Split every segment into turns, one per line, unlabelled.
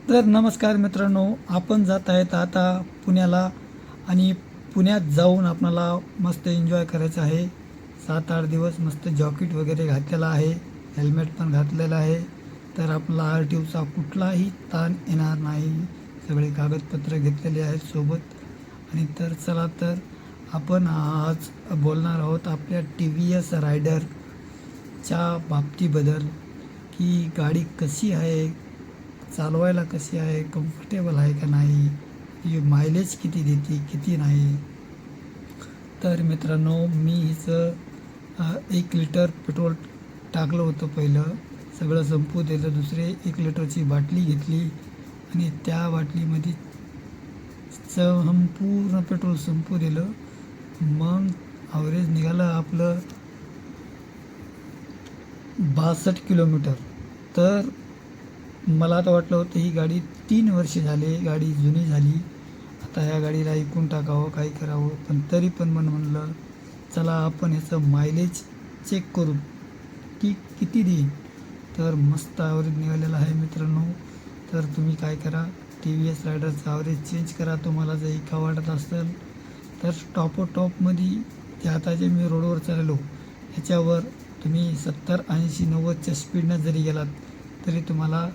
तर नमस्कार मित्रांनो, आपण जात आहेत आता पुण्याला आणि पुण्यात जाऊन आपणाला मस्त एन्जॉय करायचं आहे. 7-8 दिवस मस्त जॉकेट वगैरे घातलेला आहे, हेल्मेट पण घातलेलं आहे. तर आपला आर-टी-ओचा कुठलाही ताण येणार नाही. सगळे कागदपत्र घेतलेले आहेत सोबत. आणि तर चला तर आपण आज बोलणार आहोत आपल्या टी-व्ही-एस रायडरच्या बाबतीबद्दल, की गाडी कशी आहे, चालवायला कशी आहे, कम्फर्टेबल आहे का नाही, ही मायलेज किती देते किती नाही. तर मित्रांनो, मी हिचं 1 लिटर पेट्रोल टाकलं होतं. पहिलं सगळं संपू दिलं, दुसरे 1 लिटरची बाटली घेतली आणि त्या बाटलीमध्ये संपूर्ण पेट्रोल संपू दिलं. मग ॲव्हरेज निघालं आपलं 62 किलोमीटर. तर मला आता वाटलं होतं ही गाडी 3 वर्ष झाले, गाडी जुनी झाली, आता ह्या गाडीला विकून टाकावं, काही करावं. पण तरी पण म्हणलं चला आपण ह्याचं मायलेज चेक करू की किती देईल. तर मस्त ॲव्हरेज निघालेला आहे मित्रांनो. तर तुम्ही काय करा, टी-व्ही-एस रायडरचा ॲव्हरेज चेंज करा. तुम्हाला जर इका वाटत असेल तर टॉपमध्ये जे आता जे मी रोडवर चाललो ह्याच्यावर तुम्ही 70, 80, 90च्या स्पीडनं जरी गेलात तरी तुम्हाला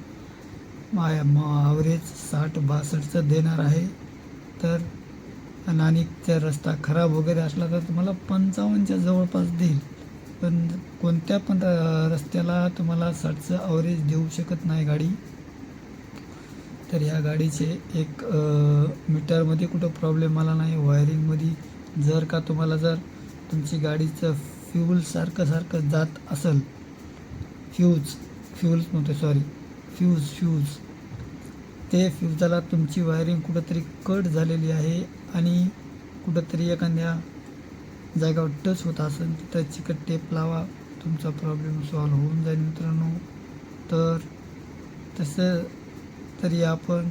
ॲव्हरेज 60-62चं देणार आहे. तर आणि त्या रस्ता खराब वगैरे असला तर तुम्हाला 55च्या जवळपास देईल. पण कोणत्या पण रस्त्याला तुम्हाला 60चं ॲव्हरेज देऊ शकत नाही गाडी. तर ह्या गाडीचे एक मीटरमध्ये कुठं प्रॉब्लेम आला नाही, वायरिंगमध्ये. जर का तुम्हाला जर तुमची गाडीचं फ्यूल सारखं जात असेल, फ्यूज ते फ्यूजला तुमची वायरिंग कुठंतरी कट झालेली आहे आणि कुठंतरी एखाद्या जागेवर टच होत असेल तिथं चिकट टेप लावा, तुमचा प्रॉब्लेम सॉल्व्ह होऊन जाईल मित्रांनो. तर तसं तरी आपण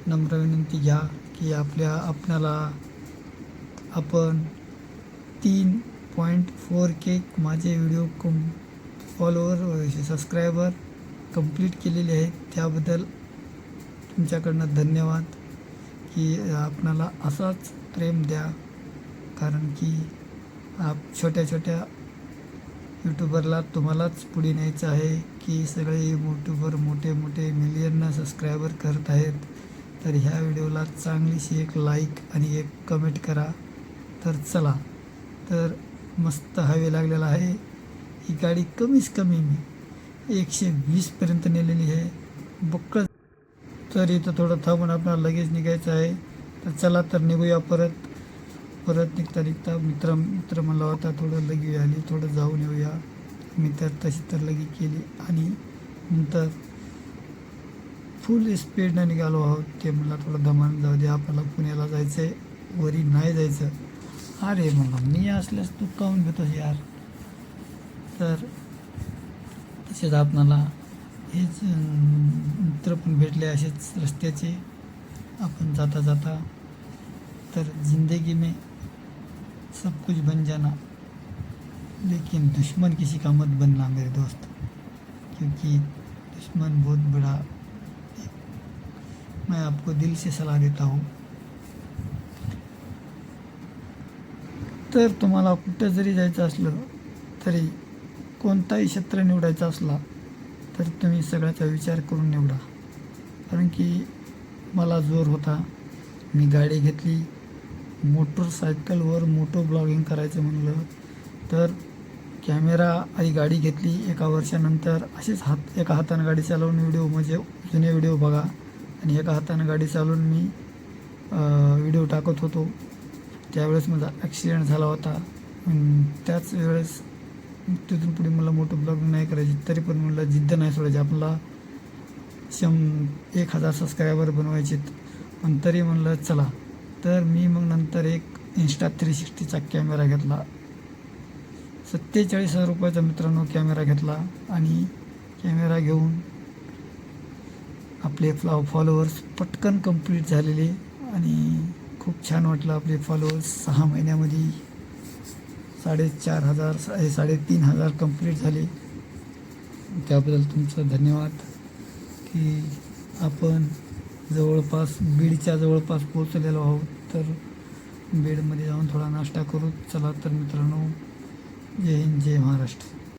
नम्र विनंती घ्या की आपल्याला आपण 3.4K माझे व्हिडिओ फॉलोवर सबस्क्रायबर कंप्लीट केलेले आहेत. त्याबद्दल तुमच्याकडनं धन्यवाद, की आपणाला असाच प्रेम द्या. कारण की छोट्या यूट्यूबरला तुम्हालाच पुढे न्यायचं आहे, की सगळे यूट्यूबर मोठे मिलियनना सबस्क्रायबर करत आहेत. तर ह्या व्हिडिओला चांगलीशी एक लाईक आणि एक कमेंट करा. तर चला, तर मस्त हायवे लागलेला आहे. ही गाडी कमीच कमी मी 120पर्यंत नेलेली आहे बक्कळ. तर इथं थोडं थांबून आपल्याला लगेच निघायचं आहे. तर चला तर निघूया. परत निघता मित्र म्हणला होता थोडं लगी आली, थोडं जाऊन येऊया. मी तर तशी तर लगी केली आणि नंतर फुल स्पीडनं निघालो आहोत. ते मला थोडं दमान जाऊ दे, आपल्याला पुण्याला जायचं आहे, वरी नाही जायचं. अरे मला मी असल्यास तू काहून घेतोस यार. तर तसेच आपणाला हेच मित्र पण भेटले असेच रस्त्याचे. आपण जाता तर जिंदगी में सब कुछ बन जाना, लेकिन दुश्मन किसी का मत बनना मेरे दोस्त, क्योंकि दुश्मन बहुत बड़ा है. मैं आपको दिल से सलाह देता हूँ. तर तुम्हाला कुठं जरी जायचं असलं तरी कोणताही क्षेत्र निवडायचा असला तर तुम्ही सगळ्याचा विचार करून निवडा. कारण की मला जोर होता, मी गाडी घेतली, मोटरसायकलवर मोटो ब्लॉगिंग करायचं म्हणलं. तर कॅमेरा आणि गाडी घेतली. 1 वर्षानंतर असेच एका हातानं गाडी चालवून व्हिडिओ, म्हणजे जुने व्हिडिओ बघा, आणि एका हातानं गाडी चालवून मी व्हिडिओ टाकत होतो. त्यावेळेस माझा ॲक्सिडेंट झाला होता. त्याच वेळेस तिथून पुढे मला मोटो ब्लॉगिंग नाही करायची. तरी पण म्हणलं जिद्द नाही सोडायची, आपल्याला 1000 सबस्क्रायबर बनवायचे. पण तरी म्हणलं चला. तर मी मग नंतर एक Insta360चा कॅमेरा घेतला. 47,000 रुपयाचा मित्रांनो कॅमेरा घेतला. आणि कॅमेरा घेऊन आपले फॉलोअर्स पटकन कंप्लीट झालेले आणि खूप छान वाटलं. आपले फॉलोअर्स 6 महिन्यामध्ये 3,500 कंप्लीट झाले. त्याबद्दल तुमचं धन्यवाद, की आपण जवळपास बीडच्या जवळपास पोचलेलो आहोत. तर बीडमध्ये जाऊन थोडा नाश्ता करू. चला तर मित्रांनो, जय हिंद, जय महाराष्ट्र.